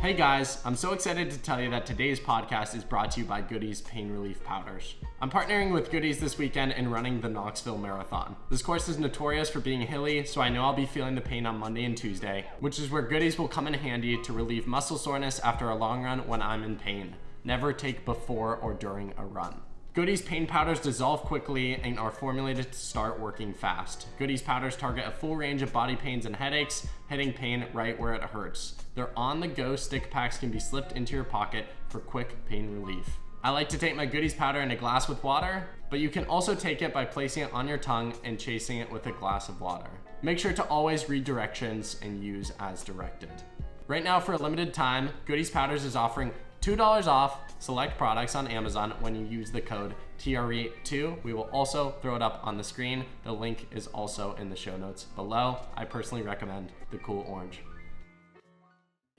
Hey guys, I'm so excited to tell you that today's podcast is brought to you by Goody's Pain Relief Powders. I'm partnering with Goody's this weekend and running the Knoxville Marathon. This course is notorious for being hilly, so I know I'll be feeling the pain on Monday and Tuesday, which is where Goody's will come in handy to relieve muscle soreness after a long run when I'm in pain. Never take before or during a run. Goody's pain powders dissolve quickly and are formulated to start working fast. Goody's powders target a full range of body pains and headaches, hitting pain right where it hurts. Their on-the-go stick packs can be slipped into your pocket for quick pain relief. I like to take my Goody's powder in a glass with water, but you can also take it by placing it on your tongue and chasing it with a glass of water. Make sure to always read directions and use as directed. Right now, for a limited time, Goody's Powders is offering $2 off select products on Amazon when you use the code TRE2. We will also throw it up on the screen. The link is also in the show notes below. I personally recommend the Cool Orange.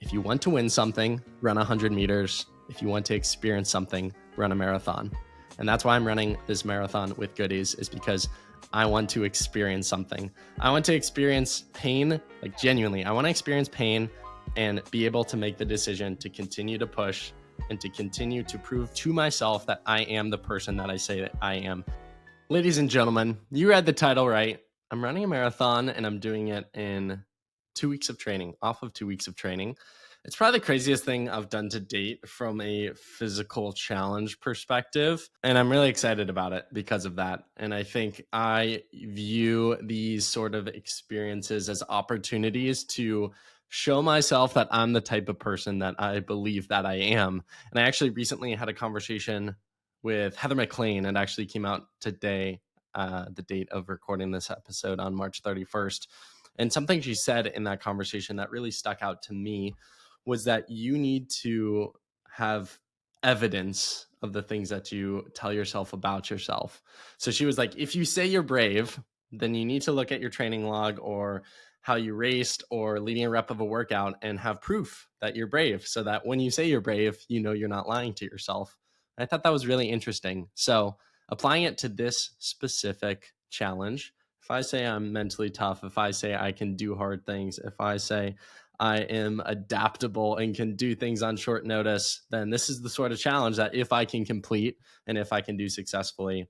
If you want to win something, run 100 meters. If you want to experience something, run a marathon. And that's why I'm running this marathon with Goody's, is because I want to experience something. I want to experience pain, like genuinely. I want to experience pain and be able to make the decision to continue to push and to continue to prove to myself that I am the person that I say that I am. Ladies and gentlemen, you read the title right. I'm running a marathon and I'm doing it in 2 weeks of training, off of 2 weeks of training. It's probably the craziest thing I've done to date from a physical challenge perspective. And I'm really excited about it because of that. And I think I view these sort of experiences as opportunities to show myself that I'm the type of person that I believe that I am. And I actually recently had a conversation with Heather McLean. It actually came out today, the date of recording this episode on March 31st. And something she said in that conversation that really stuck out to me was that you need to have evidence of the things that you tell yourself about yourself. So she was like, if you say you're brave, then you need to look at your training log or how you raced or leading a rep of a workout and have proof that you're brave, so that when you say you're brave, you know you're not lying to yourself. I thought that was really interesting. So applying it to this specific challenge, if I say I'm mentally tough, if I say I can do hard things, if I say I am adaptable and can do things on short notice, then this is the sort of challenge that if I can complete and if I can do successfully,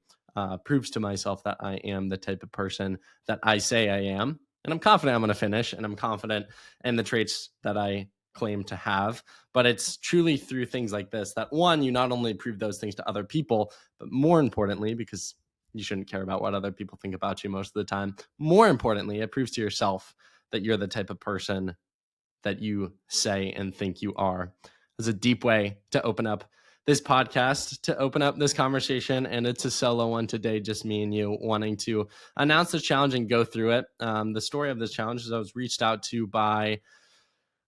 proves to myself that I am the type of person that I say I am. And I'm confident I'm going to finish, and I'm confident in the traits that I claim to have. But it's truly through things like this that, one, you not only prove those things to other people, but more importantly, because you shouldn't care about what other people think about you most of the time, more importantly, it proves to yourself that you're the type of person that you say and think you are. It's a deep way to open up this podcast, to open up this conversation, and it's a solo one today, just me and you, wanting to announce the challenge and go through it. The story of this challenge is I was reached out to by,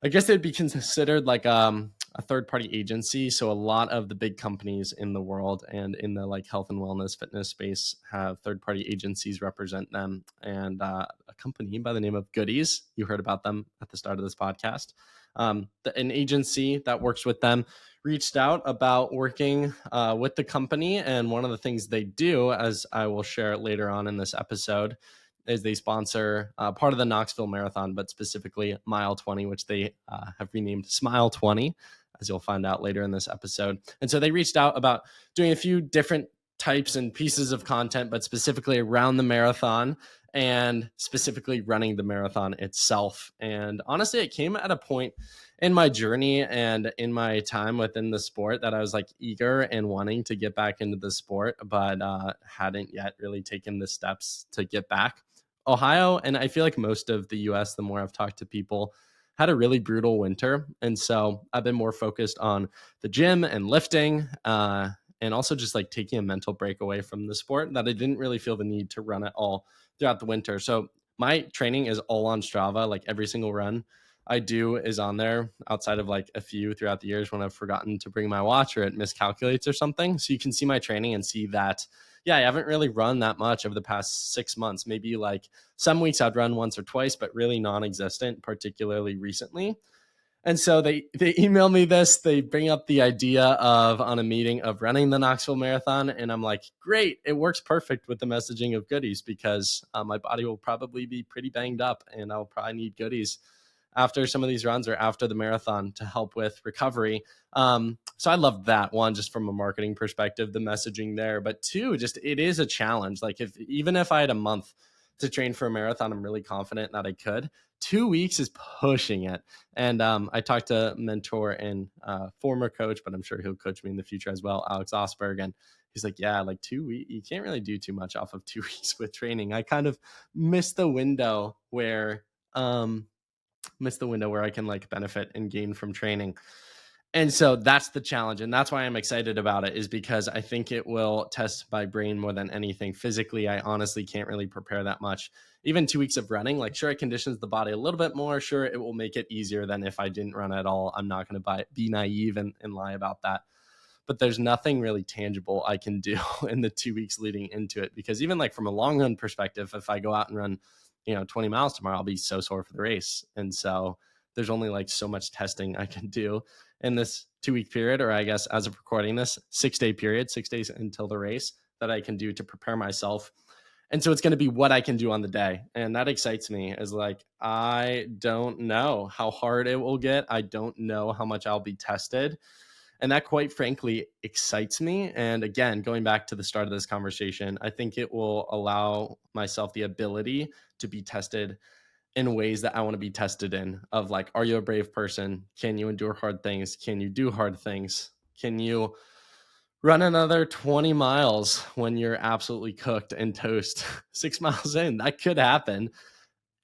I guess it'd be considered like a third-party agency. So a lot of the big companies in the world and in the like health and wellness fitness space have third-party agencies represent them. And a company by the name of Goody's, you heard about them at the start of this podcast. An agency that works with them reached out about working with the company. And one of the things they do, as I will share later on in this episode, is they sponsor part of the Knoxville Marathon, but specifically Mile 20, which they have renamed Smile 20, as you'll find out later in this episode. And so they reached out about doing a few different types and pieces of content, but specifically around the marathon and specifically running the marathon itself. And honestly, it came at a point in my journey and in my time within the sport that I was like eager and wanting to get back into the sport, but hadn't yet really taken the steps to get back. Ohio, and I feel like most of the US, the more I've talked to people, had a really brutal winter. And so I've been more focused on the gym and lifting, and also just like taking a mental break away from the sport, that I didn't really feel the need to run at all throughout the winter. So my training is all on Strava. Like every single run I do is on there, outside of like a few throughout the years when I've forgotten to bring my watch or it miscalculates or something. So you can see my training and see that, yeah, I haven't really run that much over the past 6 months. Maybe like some weeks I'd run once or twice, but really non-existent, particularly recently. And so they email me this, they bring up the idea of on a meeting of running the Knoxville Marathon. And I'm like, great, it works perfect with the messaging of Goodies, because my body will probably be pretty banged up and I'll probably need Goodies after some of these runs or after the marathon to help with recovery. So I loved that one, just from a marketing perspective, the messaging there. But two, just it is a challenge. Like even if I had a month to train for a marathon, I'm really confident that I could. 2 weeks is pushing it. And I talked to mentor and former coach, but I'm sure he'll coach me in the future as well, Alex Osberg. And he's like, yeah, like 2 weeks, you can't really do too much off of 2 weeks with training. I kind of missed the window where I can like benefit and gain from training. And so that's the challenge. And that's why I'm excited about it, is because I think it will test my brain more than anything. Physically, I honestly can't really prepare that much. Even 2 weeks of running, like, sure, it conditions the body a little bit more. Sure, it will make it easier than if I didn't run at all. I'm not going to be naive and lie about that. But there's nothing really tangible I can do in the 2 weeks leading into it. Because even like from a long run perspective, if I go out and run, 20 miles tomorrow, I'll be so sore for the race. And so there's only like so much testing I can do in this 2 week period, or I guess as of recording this, 6-day period, 6 days until the race, that I can do to prepare myself. And so it's going to be what I can do on the day. And that excites me, is like, I don't know how hard it will get. I don't know how much I'll be tested. And that, quite frankly, excites me. And again, going back to the start of this conversation, I think it will allow myself the ability to be tested in ways that I want to be tested in, of like, are you a brave person? Can you endure hard things? Can you do hard things? Can you run another 20 miles when you're absolutely cooked and toast 6 miles in? That could happen.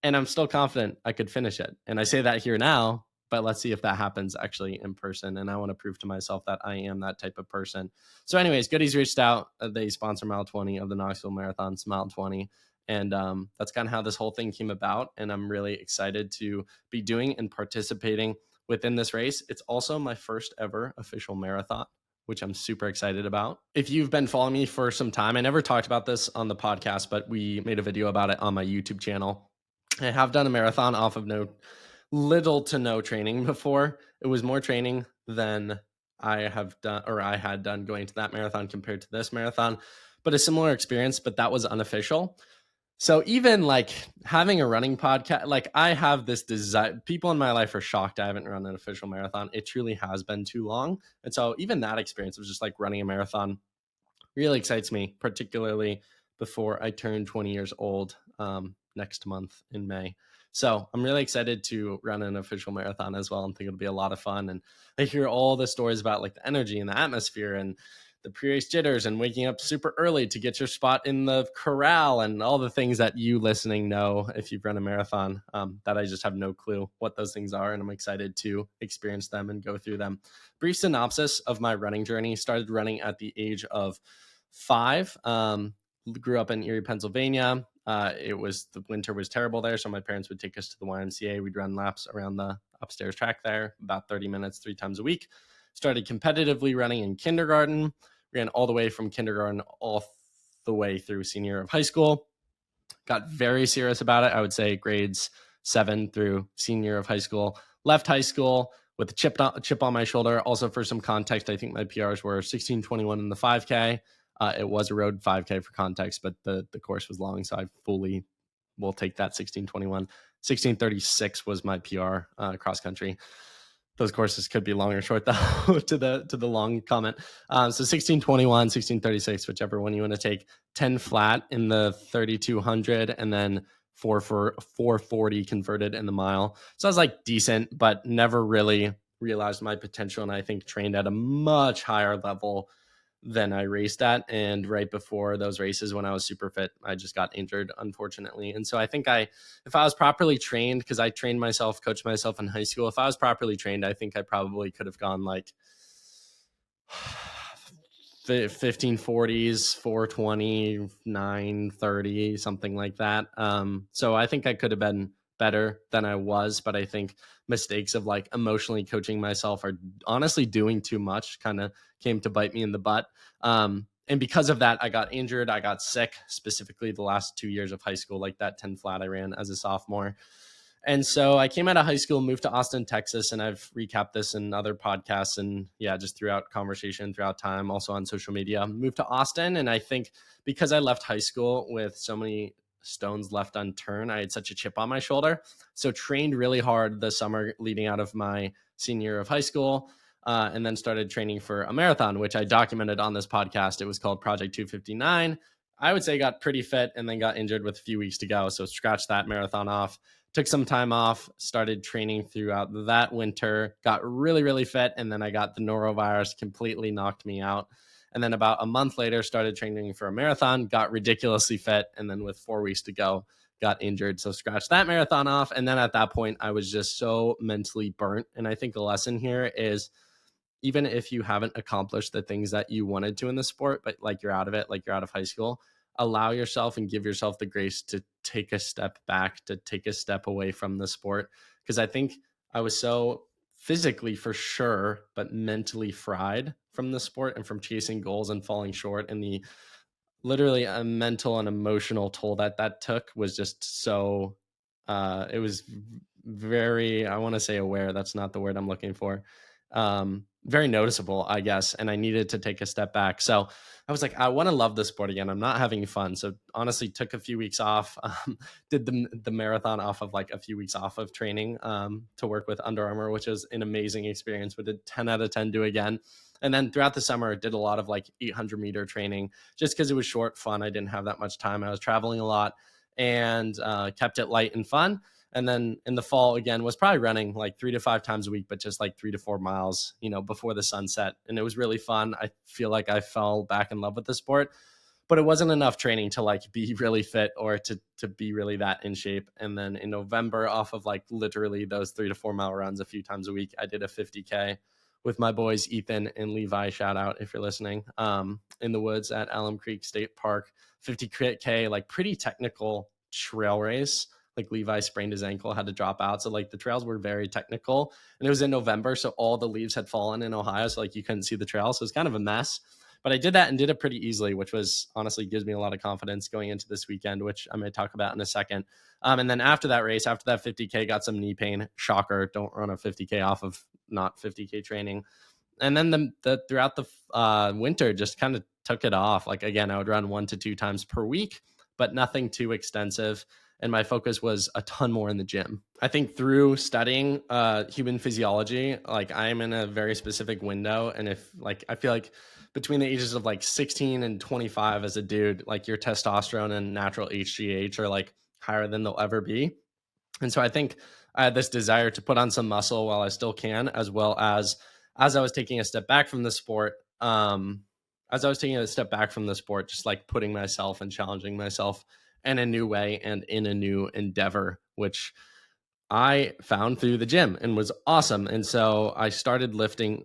And I'm still confident I could finish it. And I say that here now, but let's see if that happens actually in person. And I want to prove to myself that I am that type of person. So anyways, Goody's reached out. They sponsor mile 20 of the Knoxville Marathon, mile 20. And that's kind of how this whole thing came about. And I'm really excited to be doing and participating within this race. It's also my first ever official marathon, which I'm super excited about. If you've been following me for some time, I never talked about this on the podcast, but we made a video about it on my YouTube channel. I have done a marathon off of little to no training before. It was more training than I had done going to that marathon compared to this marathon, but a similar experience, but that was unofficial. So even like having a running podcast, like I have this desire, people in my life are shocked I haven't run an official marathon. It truly has been too long. And so even that experience of just like running a marathon really excites me, particularly before I turn 20 years old next month in May. So I'm really excited to run an official marathon as well, and think it'll be a lot of fun. And I hear all the stories about like the energy and the atmosphere and the pre-race jitters and waking up super early to get your spot in the corral and all the things that you listening know if you've run a marathon, that I just have no clue what those things are. And I'm excited to experience them and go through them. Brief synopsis of my running journey: started running at the age of 5. Grew up in Erie, Pennsylvania. The winter was terrible there, so my parents would take us to the YMCA. We'd run laps around the upstairs track there, about 30 minutes, 3 times a week. Started competitively running in kindergarten, ran all the way from kindergarten all the way through senior year of high school. Got very serious about it, I would say grades 7 through senior year of high school. Left high school with a chip on my shoulder. Also, for some context, I think my PRs were 16:21 in the 5K. It was a road 5K for context, but the course was long, so I fully will take that 16:21. 16:36 was my PR cross country. Those courses could be long or short though, to the long comment. So 16:21, 16:36, whichever one you want to take. 10 flat in the 3,200, and then 440 converted in the mile. So I was like decent, but never really realized my potential, and I think trained at a much higher level than I raced at. And right before those races, when I was super fit, I just got injured, unfortunately. And so I think if I was properly trained, because I trained myself, coached myself in high school, if I was properly trained, I think I probably could have gone like 1540s, 420, 930, something like that. So I think I could have been better than I was, but I think mistakes of like emotionally coaching myself or honestly doing too much kind of came to bite me in the butt. And because of that, I got injured. I got sick, specifically the last 2 years of high school, like that 10 flat I ran as a sophomore. And so I came out of high school, moved to Austin, Texas, and I've recapped this in other podcasts and just throughout conversation, throughout time, also on social media. Moved to Austin, and I think because I left high school with so many stones left unturned. I had such a chip on my shoulder. So trained really hard the summer leading out of my senior year of high school, and then started training for a marathon, which I documented on this podcast. It was called Project 259. I would say got pretty fit and then got injured with a few weeks to go. So scratched that marathon off, took some time off, started training throughout that winter, got really, really fit. And then I got the norovirus, completely knocked me out. And then about a month later, started training for a marathon, got ridiculously fit. And then with 4 weeks to go, got injured. So scratched that marathon off. And then at that point, I was just so mentally burnt. And I think the lesson here is, even if you haven't accomplished the things that you wanted to in the sport, but like you're out of it, like you're out of high school, allow yourself and give yourself the grace to take a step back, to take a step away from the sport. Because I think I was so physically for sure, but mentally fried from the sport and from chasing goals and falling short. And the literally a mental and emotional toll that took was just so, it was very, I want to say aware. That's not the word I'm looking for. Very noticeable, I guess. And I needed to take a step back. So I was like, I want to love the sport again. I'm not having fun. So honestly, took a few weeks off, did the marathon off of like a few weeks off of training, to work with Under Armour, which was an amazing experience. We did 10 out of 10 do again. And then throughout the summer, did a lot of like 800-meter training just because it was short, fun. I didn't have that much time. I was traveling a lot and kept it light and fun. And then in the fall, again, was probably running like 3 to 5 times a week, but just like 3 to 4 miles, before the sunset. And it was really fun. I feel like I fell back in love with the sport, but it wasn't enough training to like be really fit or to be really that in shape. And then in November, off of like literally those 3 to 4 mile runs a few times a week, I did a 50K with my boys, Ethan and Levi, shout out if you're listening, in the woods at Alum Creek State Park. 50K, like pretty technical trail race. Like Levi sprained his ankle, had to drop out. So like the trails were very technical, and it was in November. So all the leaves had fallen in Ohio. So like you couldn't see the trail. So it's kind of a mess, but I did that and did it pretty easily, which was honestly gives me a lot of confidence going into this weekend, which I may talk about in a second. And then after that race, after that 50K, got some knee pain. Shocker. Don't run a 50K off of not 50K training. And then the throughout the winter, just kind of took it off. Like, again, I would run 1 to 2 times per week, but nothing too extensive. And my focus was a ton more in the gym. I think through studying human physiology, like I'm in a very specific window. And if like, I feel like between the ages of like 16 and 25 as a dude, like your testosterone and natural HGH are like higher than they'll ever be. And so I think I had this desire to put on some muscle while I still can, as well as I was taking a step back from the sport, just like putting myself and challenging myself in a new way and in a new endeavor, which I found through the gym and was awesome. And so I started lifting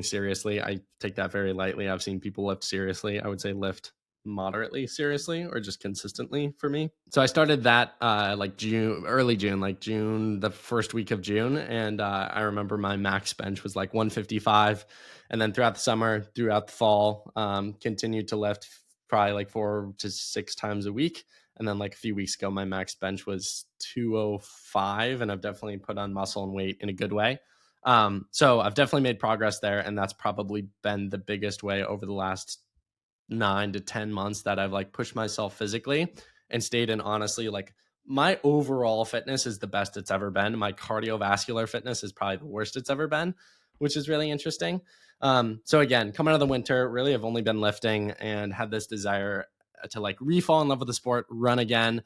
seriously. I take that very lightly. I've seen people lift seriously. I would say lift moderately seriously or just consistently for me. So I started that like early June, the first week of June. And I remember my max bench was like 155. And then throughout the summer, throughout the fall, continued to lift probably like 4 to 6 times a week. And then like a few weeks ago, my max bench was 205, and I've definitely put on muscle and weight in a good way. So I've definitely made progress there. And that's probably been the biggest way over the last 9 to 10 months that I've like pushed myself physically and stayed in. Honestly, like my overall fitness is the best it's ever been. My cardiovascular fitness is probably the worst it's ever been, which is really interesting. So again, coming out of the winter, really I've only been lifting and had this desire to like re-fall in love with the sport, run again,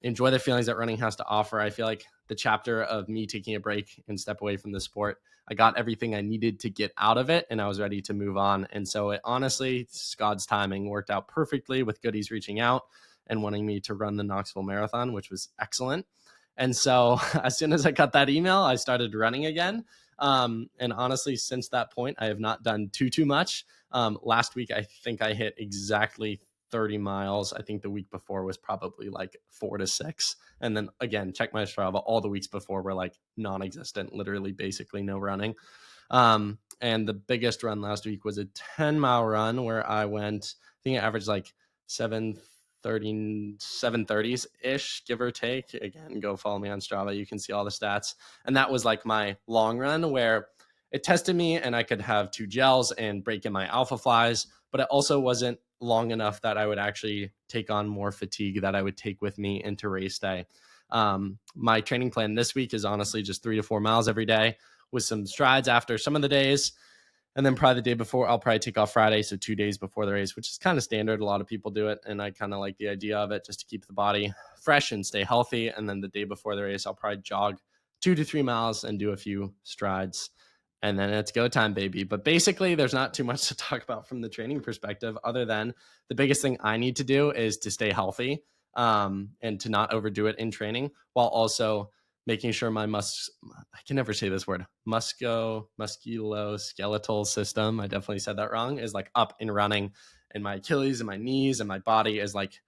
enjoy the feelings that running has to offer. I feel like the chapter of me taking a break and step away from the sport, I got everything I needed to get out of it and I was ready to move on. And so it honestly, God's timing worked out perfectly with Goody's reaching out and wanting me to run the Knoxville Marathon, which was excellent. And so as soon as I got that email, I started running again. And honestly, since that point, I have not done too much. Last week, I think I hit exactly 30 miles. I think the week before was probably like 4 to 6. And then again, check my Strava. All the weeks before were like non-existent, literally basically no running. And the biggest run last week was a 10-mile run where I went, I think I averaged like 730s ish, give or take. Again, go follow me on Strava. You can see all the stats. And that was like my long run where it tested me and I could have 2 gels and break in my alpha flies, but it also wasn't long enough that I would actually take on more fatigue that I would take with me into race day. My training plan this week is honestly just 3 to 4 miles every day with some strides after some of the days. And then probably the day before, I'll probably take off Friday. So 2 days before the race, which is kind of standard. A lot of people do it. And I kind of like the idea of it just to keep the body fresh and stay healthy. And then the day before the race, I'll probably jog 2 to 3 miles and do a few strides. And then it's go time, baby. But basically, there's not too much to talk about from the training perspective, other than the biggest thing I need to do is to stay healthy and to not overdo it in training, while also making sure my I can never say this word, musculoskeletal system, I definitely said that wrong, is like up and running. And my Achilles and my knees and my body is like,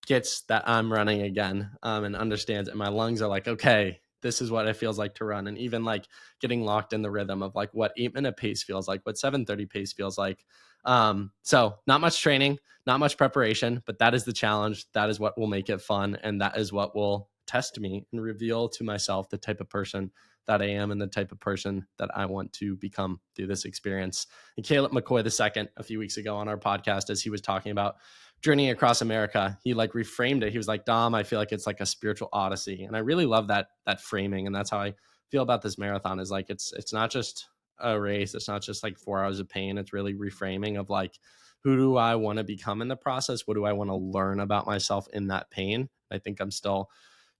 gets that I'm running again and understands. And my lungs are like, okay, this is what it feels like to run. And even like getting locked in the rhythm of like what 8-minute pace feels like, what 7:30 pace feels like. So not much training, not much preparation, but that is the challenge. That is what will make it fun. And that is what will test me and reveal to myself the type of person that I am and the type of person that I want to become through this experience. And Caleb McCoy II, a few weeks ago on our podcast, as he was talking about journeying across America, he like reframed it. He was like, Dom, I feel like it's like a spiritual odyssey. And I really love that framing. And that's how I feel about this marathon, is like, it's not just a race. It's not just like 4 hours of pain. It's really reframing of like, who do I want to become in the process? What do I want to learn about myself in that pain? I think I'm still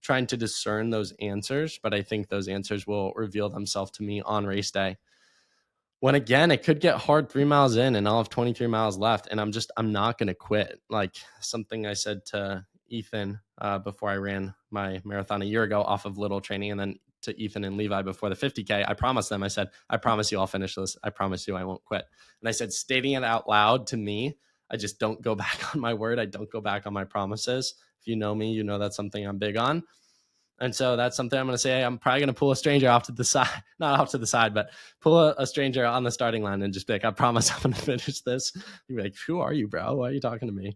trying to discern those answers, but I think those answers will reveal themselves to me on race day, when again, it could get hard 3 miles in and I'll have 23 miles left. And I'm not going to quit. Like something I said to Ethan before I ran my marathon a year ago off of little training, and then to Ethan and Levi before the 50K, I promised them, I said, I promise you I'll finish this. I promise you I won't quit. And I said, stating it out loud, to me, I just don't go back on my word. I don't go back on my promises. If you know me, you know that's something I'm big on. And so that's something I'm going to say. I'm probably going to pull a stranger off to the side, not off to the side, but pull a stranger on the starting line and just be like, I promise I'm going to finish this. You'd be like, who are you, bro? Why are you talking to me?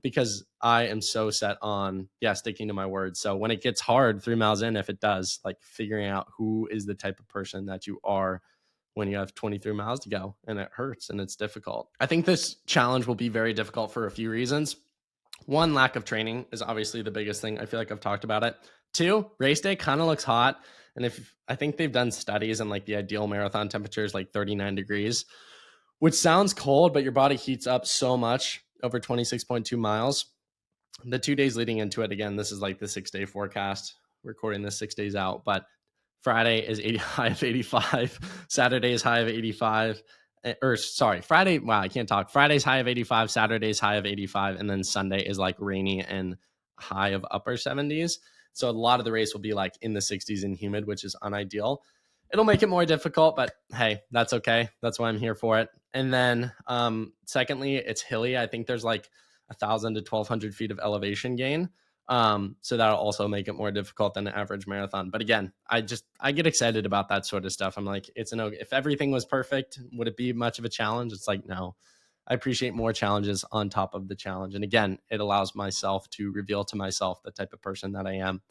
Because I am so set on, sticking to my word. So when it gets hard 3 miles in, if it does, like figuring out who is the type of person that you are when you have 23 miles to go and it hurts and it's difficult. I think this challenge will be very difficult for a few reasons. One, lack of training is obviously the biggest thing. I feel like I've talked about it. 2, race day kind of looks hot. And if I think they've done studies and like the ideal marathon temperature is like 39 degrees, which sounds cold, but your body heats up so much over 26.2 miles. The 2 days leading into it, again, this is like the 6-day forecast, recording this 6 days out, but Friday is high of 85. Saturday is high of 85. Friday. Wow, I can't talk. Friday's high of 85. Saturday's high of 85. And then Sunday is like rainy and high of upper 70s. So a lot of the race will be like in the 60s and humid, which is unideal. It'll make it more difficult, but hey, that's okay. That's why I'm here for it. And then secondly, it's hilly. I think there's like 1,000 to 1,200 feet of elevation gain. So that'll also make it more difficult than an average marathon. But again, I get excited about that sort of stuff. I'm like, if everything was perfect, would it be much of a challenge? It's like, no. I appreciate more challenges on top of the challenge. And again, it allows myself to reveal to myself the type of person that I am.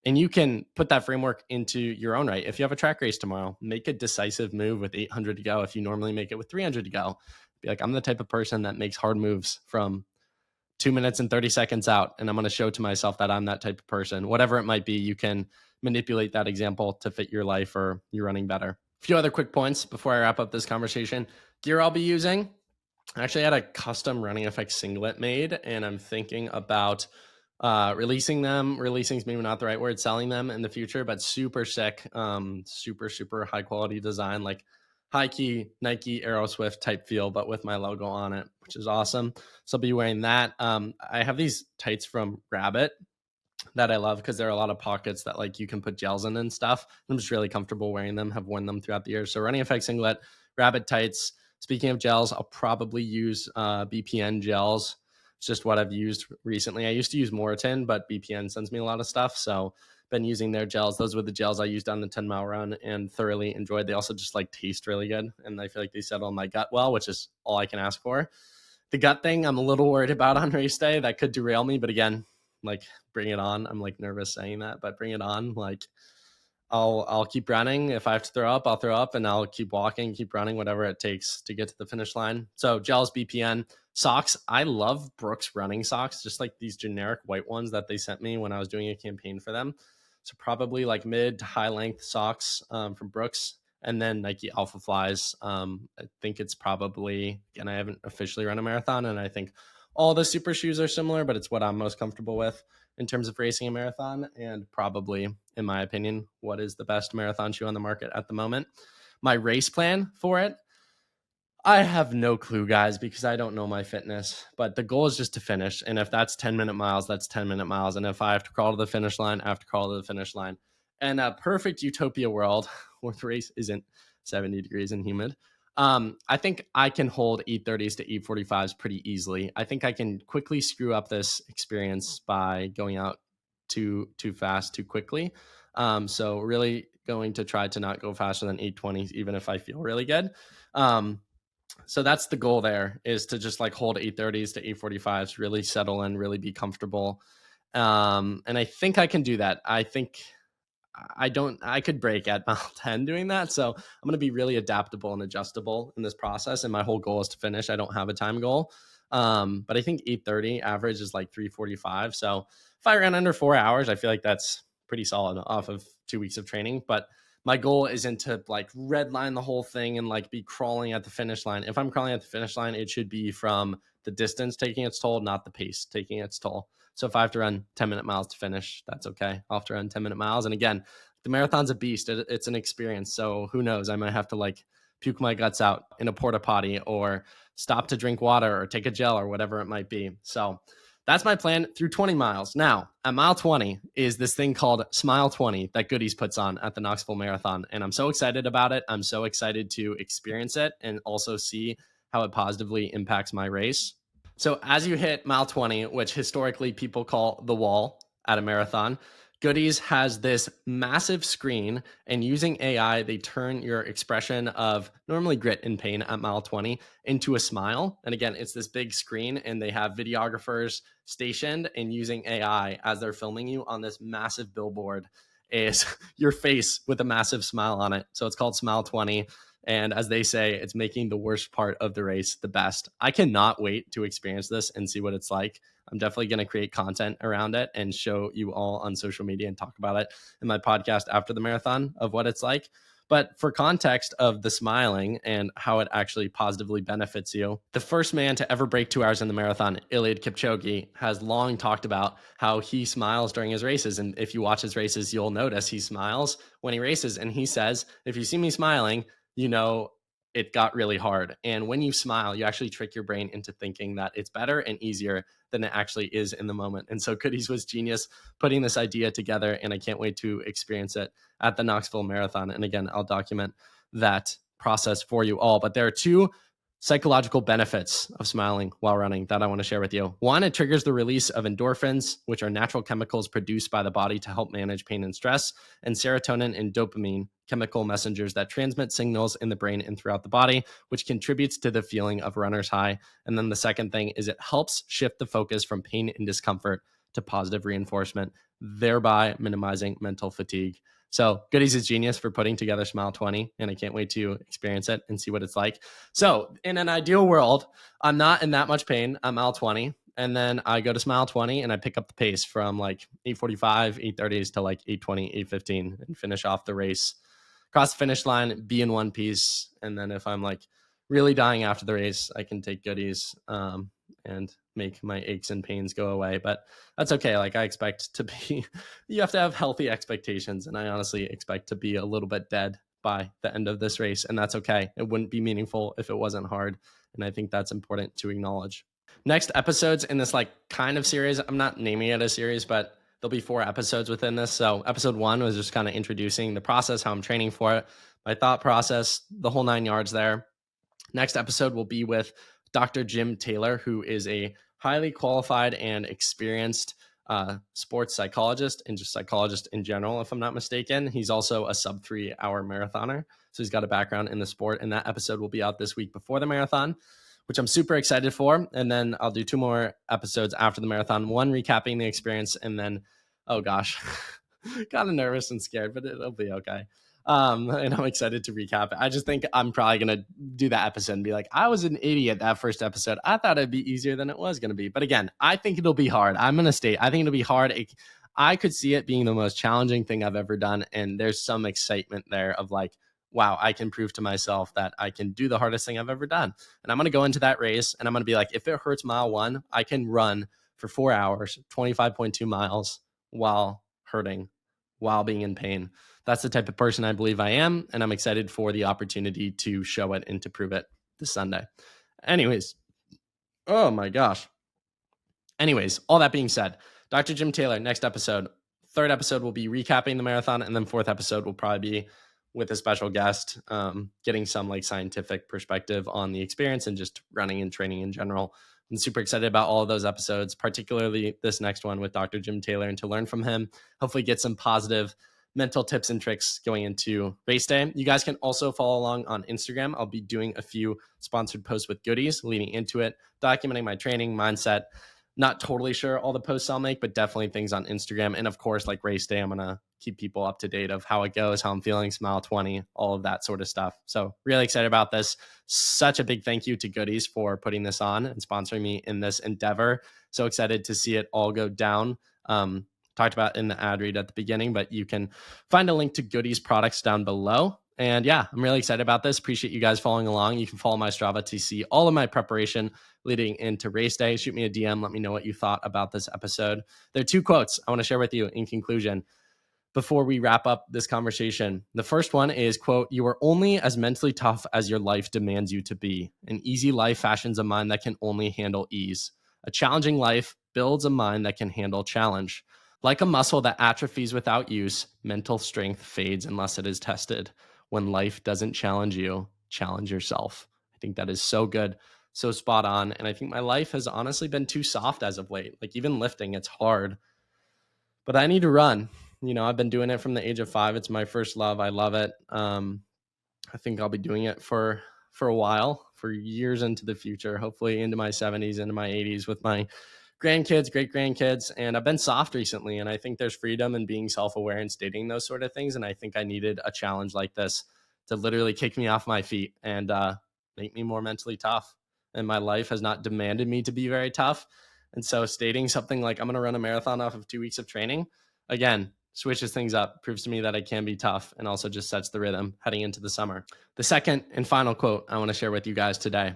And you can put that framework into your own right. If you have a track race tomorrow, make a decisive move with 800 to go. If you normally make it with 300 to go, be like, I'm the type of person that makes hard moves from 2 minutes and 30 seconds out. And I'm going to show to myself that I'm that type of person. Whatever it might be, you can manipulate that example to fit your life or your running better. A few other quick points before I wrap up this conversation. Gear I'll be using. I actually had a custom Running Effects singlet made, and I'm thinking about releasing them. Releasing is maybe not the right word, selling them in the future, but super sick, super high quality design, like high key Nike Aeroswift type feel, but with my logo on it, which is awesome. So I'll be wearing that. I have these tights from Rabbit that I love because there are a lot of pockets that like you can put gels in and stuff. I'm just really comfortable wearing them, have worn them throughout the year. So Running Effects singlet, Rabbit tights. Speaking of gels, I'll probably use BPN gels. It's just what I've used recently. I used to use Moritin, but BPN sends me a lot of stuff. So been using their gels. Those were the gels I used on the 10-mile run and thoroughly enjoyed. They also just like taste really good. And I feel like they settle my gut well, which is all I can ask for. The gut thing I'm a little worried about on race day. That could derail me. But again, like bring it on. I'm like nervous saying that, but bring it on. Like I'll keep running. If I have to throw up, I'll throw up, and I'll keep walking, keep running, whatever it takes to get to the finish line. So gels, BPN, socks. I love Brooks running socks, just like these generic white ones that they sent me when I was doing a campaign for them. So probably like mid to high length socks from Brooks, and then Nike Alpha Flies. I think it's probably, again, I haven't officially run a marathon, and I think all the super shoes are similar, but it's what I'm most comfortable with in terms of racing a marathon, and probably, in my opinion, what is the best marathon shoe on the market at the moment. My race plan for it, I have no clue, guys, because I don't know my fitness, but the goal is just to finish. And if that's 10-minute miles, that's 10-minute miles. And if I have to crawl to the finish line, I have to crawl to the finish line. And a perfect utopia world where the race isn't 70 degrees and humid, I think I can hold 8:30s to 8:45s pretty easily. I think I can quickly screw up this experience by going out too fast, too quickly. So really going to try to not go faster than 8:20s, even if I feel really good. So that's the goal there, is to just like hold 8:30s to 8:45s, really settle in, really be comfortable. And I think I can do that. I think I could break at mile 10 doing that. So I'm going to be really adaptable and adjustable in this process. And my whole goal is to finish. I don't have a time goal. But I think 8:30 average is like 3:45. So if I ran under 4 hours, I feel like that's pretty solid off of 2 weeks of training. But my goal isn't to like redline the whole thing and like be crawling at the finish line. If I'm crawling at the finish line, it should be from the distance taking its toll, not the pace taking its toll. So if I have to run 10-minute miles to finish, that's okay. I'll have to run 10-minute miles. And again, the marathon's a beast. It's an experience. So who knows? I might have to like puke my guts out in a porta potty, or stop to drink water, or take a gel, or whatever it might be. So that's my plan through 20 miles. Now, at mile 20 is this thing called Smile 20 that Goodies puts on at the Knoxville Marathon. And I'm so excited about it. I'm so excited to experience it and also see how it positively impacts my race. So as you hit mile 20, which historically people call the wall at a marathon, Goodies has this massive screen, and using AI, they turn your expression of normally grit and pain at mile 20 into a smile. And again, it's this big screen, and they have videographers stationed, and using AI as they're filming you on this massive billboard is your face with a massive smile on it. So it's called Smile 20. And as they say, it's making the worst part of the race the best. I cannot wait to experience this and see what it's like. I'm definitely going to create content around it and show you all on social media and talk about it in my podcast after the marathon of what it's like. But for context of the smiling and how it actually positively benefits you, the first man to ever break 2 hours in the marathon, Eliud Kipchoge, has long talked about how he smiles during his races. And if you watch his races, you'll notice he smiles when he races. And he says, if you see me smiling, you know it got really hard. And when you smile, you actually trick your brain into thinking that it's better and easier than it actually is in the moment. And so Goodies was genius putting this idea together, and I can't wait to experience it at the Knoxville Marathon. And again, I'll document that process for you all. But there are two psychological benefits of smiling while running that I want to share with you. One, it triggers the release of endorphins, which are natural chemicals produced by the body to help manage pain and stress, and serotonin and dopamine, chemical messengers that transmit signals in the brain and throughout the body, which contributes to the feeling of runner's high. And then the second thing is it helps shift the focus from pain and discomfort to positive reinforcement, thereby minimizing mental fatigue. So Goodies is genius for putting together Smile 20, and I can't wait to experience it and see what it's like. So in an ideal world, I'm not in that much pain. I'm mile 20, and then I go to Smile 20, and I pick up the pace from like 8:45, 8:30s to like 8:20, 8:15, and finish off the race. Cross the finish line, be in one piece, and then if I'm like really dying after the race, I can take Goodies and make my aches and pains go away. But that's okay. Like I expect to be, you have to have healthy expectations. And I honestly expect to be a little bit dead by the end of this race. And that's okay. It wouldn't be meaningful if it wasn't hard. And I think that's important to acknowledge. Next episodes in this like kind of series, I'm not naming it a series, but there'll be 4 episodes within this. So episode 1 was just kind of introducing the process, how I'm training for it, my thought process, the whole 9 yards there. Next episode will be with Dr. Jim Taylor, who is a highly qualified and experienced sports psychologist and just psychologist in general, if I'm not mistaken. He's also a sub 3 hour marathoner. So he's got a background in the sport. And that episode will be out this week before the marathon, which I'm super excited for. And then I'll do 2 more episodes after the marathon, one recapping the experience. And then, oh gosh, kind of nervous and scared, but it'll be okay. And I'm excited to recap it. I just think I'm probably going to do that episode and be like, I was an idiot that first episode. I thought it'd be easier than it was going to be. But again, I think it'll be hard. I'm going to state, I think it'll be hard. I could see it being the most challenging thing I've ever done. And there's some excitement there of like, wow, I can prove to myself that I can do the hardest thing I've ever done. And I'm going to go into that race and I'm going to be like, if it hurts mile 1, I can run for 4 hours, 25.2 miles while hurting, while being in pain. That's the type of person I believe I am. And I'm excited for the opportunity to show it and to prove it this Sunday. Anyways, oh my gosh. Anyways, all that being said, Dr. Jim Taylor, next episode, 3rd episode will be recapping the marathon. And then 4th episode will probably be with a special guest, getting some like scientific perspective on the experience and just running and training in general. I'm super excited about all of those episodes, particularly this next one with Dr. Jim Taylor, and to learn from him, hopefully get some positive mental tips and tricks going into race day. You guys can also follow along on Instagram. I'll be doing a few sponsored posts with goodies leading into it, documenting my training, mindset. Not totally sure all the posts I'll make, but definitely things on Instagram. And of course, like race day, I'm going to keep people up to date of how it goes, how I'm feeling, Smile 20, all of that sort of stuff. So really excited about this. Such a big thank you to Goodies for putting this on and sponsoring me in this endeavor. So excited to see it all go down. Talked about in the ad read at the beginning, but you can find a link to Goodies products down below. And yeah, I'm really excited about this. Appreciate you guys following along. You can follow my Strava to see all of my preparation leading into race day. Shoot me a DM. Let me know what you thought about this episode. There are 2 quotes I want to share with you in conclusion before we wrap up this conversation. The first one is, quote, "You are only as mentally tough as your life demands you to be. An easy life fashions a mind that can only handle ease. A challenging life builds a mind that can handle challenge. Like a muscle that atrophies without use, mental strength fades unless it is tested. When life doesn't challenge you, challenge yourself." I think that is so good, so spot on. And I think my life has honestly been too soft as of late. Like even lifting, it's hard, but I need to run. You know, I've been doing it from the age of 5. It's my first love. I love it. I think I'll be doing it for a while, for years into the future, hopefully into my 70s, into my 80s with my grandkids, great grandkids. And I've been soft recently. And I think there's freedom in being self-aware and stating those sort of things. And I think I needed a challenge like this to literally kick me off my feet and make me more mentally tough. And my life has not demanded me to be very tough. And so stating something like, I'm going to run a marathon off of 2 weeks of training, again, switches things up, proves to me that I can be tough, and also just sets the rhythm heading into the summer. The second and final quote I want to share with you guys today.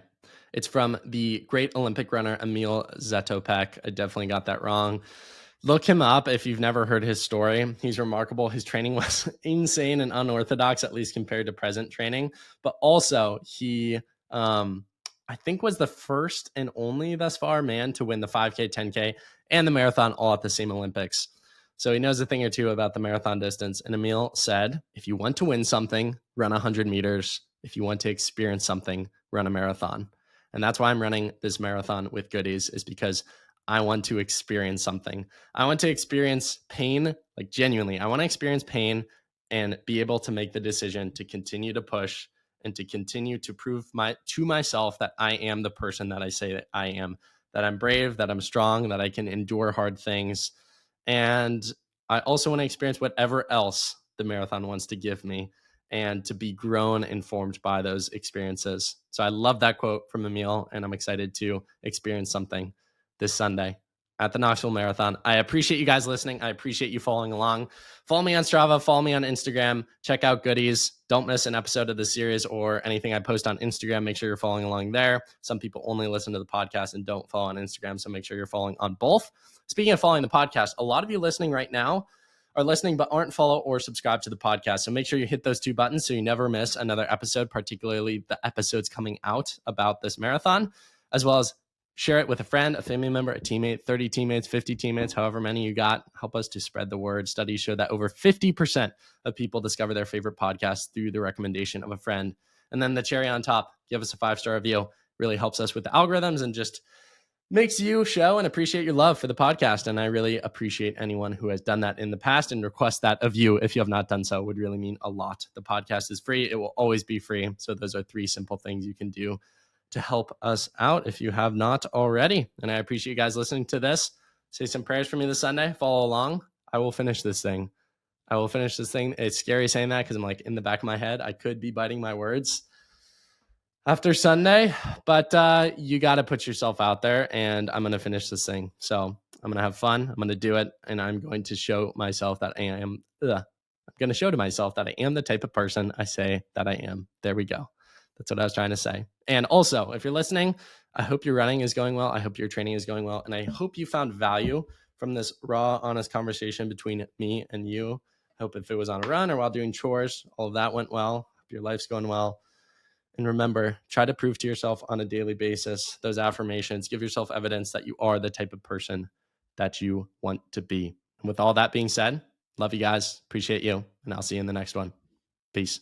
It's from the great Olympic runner, Emil Zetopek. I definitely got that wrong. Look him up if you've never heard his story. He's remarkable. His training was insane and unorthodox, at least compared to present training. But also he, I think, was the first and only thus far man to win the 5K, 10K, and the marathon all at the same Olympics. So he knows a thing or two about the marathon distance. And Emil said, if you want to win something, run 100 meters. If you want to experience something, run a marathon. And that's why I'm running this marathon with Goodies, is because I want to experience something. I want to experience pain, like genuinely. I want to experience pain and be able to make the decision to continue to push and to continue to prove to myself that I am the person that I say that I am, that I'm brave, that I'm strong, that I can endure hard things. And I also want to experience whatever else the marathon wants to give me and to be grown and formed by those experiences. So I love that quote from Emil, and I'm excited to experience something this Sunday at the Knoxville Marathon. I appreciate you guys listening. I appreciate you following along. Follow me on Strava, follow me on Instagram, check out Goodies. Don't miss an episode of the series or anything I post on Instagram. Make sure you're following along there. Some people only listen to the podcast and don't follow on Instagram, so make sure you're following on both. Speaking of following the podcast, a lot of you listening right now are listening but aren't follow or subscribe to the podcast. So make sure you hit those 2 buttons so you never miss another episode, particularly the episodes coming out about this marathon, as well as share it with a friend, a family member, a teammate, 30 teammates, 50 teammates, however many you got. Help us to spread the word. Studies show that over 50% of people discover their favorite podcast through the recommendation of a friend. And then the cherry on top, give us a 5-star review. Really helps us with the algorithms and just makes you show and appreciate your love for the podcast. And I really appreciate anyone who has done that in the past, and request that of you. If you have not done so, would really mean a lot. The podcast is free. It will always be free. So those are 3 simple things you can do to help us out if you have not already. And I appreciate you guys listening to this. Say some prayers for me this Sunday. Follow along. I will finish this thing. I will finish this thing. It's scary saying that because I'm like in the back of my head, I could be biting my words after Sunday, but you got to put yourself out there, and I'm going to finish this thing. So I'm going to have fun. I'm going to do it, and I'm going to show myself that I'm going to show to myself that I am the type of person I say that I am. There we go. That's what I was trying to say. And also, if you're listening, I hope your running is going well. I hope your training is going well. And I hope you found value from this raw, honest conversation between me and you. I hope if it was on a run or while doing chores, all of that went well. Hope your life's going well. And remember, try to prove to yourself on a daily basis those affirmations. Give yourself evidence that you are the type of person that you want to be. And with all that being said, love you guys. Appreciate you. And I'll see you in the next one. Peace.